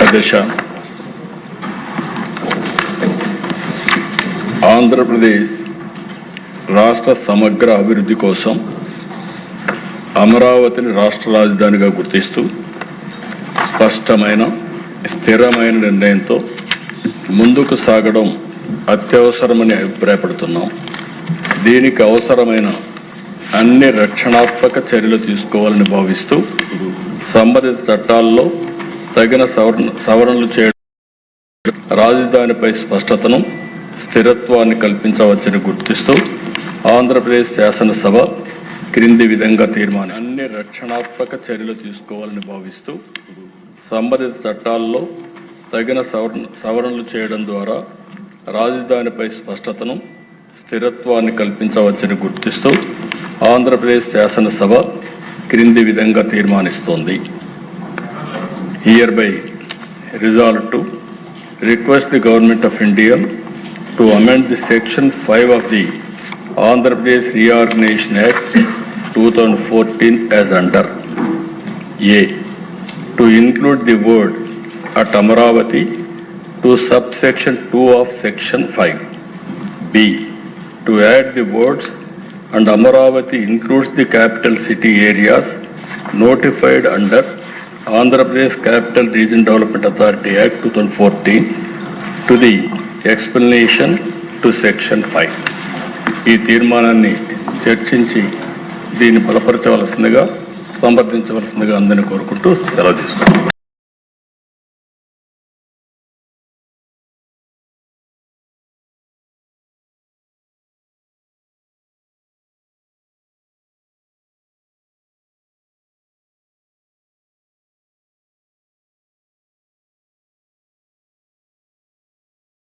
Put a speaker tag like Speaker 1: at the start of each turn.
Speaker 1: దశ ఆంధ్రప్రదేశ్ రాష్ట్ర సమగ్ర అభివృద్ధి కోసం అమరావతిని రాష్ట్ర రాజధానిగా గుర్తిస్తూ స్పష్టమైన స్థిరమైన నిర్ణయంతో ముందుకు సాగడం అత్యవసరమని అభిప్రాయపడుతున్నాం. దీనికి అవసరమైన అన్ని రక్షణాత్మక చర్యలు తీసుకోవాలని భావిస్తూ సంబంధిత చట్టాల్లో తగిన సవరణలు చేయడం, రాజధానిపై స్పష్టతను స్థిరత్వాన్ని కల్పించవచ్చని గుర్తిస్తూ ఆంధ్రప్రదేశ్ శాసనసభ క్రింది విధంగా తీర్మానం అన్ని రక్షణాత్మక చర్యలు తీసుకోవాలని భావిస్తూ సంబంధిత చట్టాల్లో తగిన సవరణలు చేయడం ద్వారా రాజధానిపై స్పష్టతను స్థిరత్వాన్ని కల్పించవచ్చని గుర్తిస్తూ ఆంధ్రప్రదేశ్ శాసనసభ క్రింది విధంగా తీర్మానిస్తోంది. Hereby resolved to request the Government of India to amend the Section 5 of the Andhra Pradesh Reorganization Act 2014 as under A. To include the word at Amaravati to subsection 2 of Section 5. B. To add the words and Amaravati includes the capital city areas notified under Andhra Pradesh Capital Region Development Authority Act 2014 to the explanation to Section 5. ఈ తీర్మానాన్ని చర్చించి దీన్ని బలపరచవలసిందిగా సంప్రదించవలసిందిగా అందరినీ కోరుకుంటూ సెలవు తీసుకుంటాం.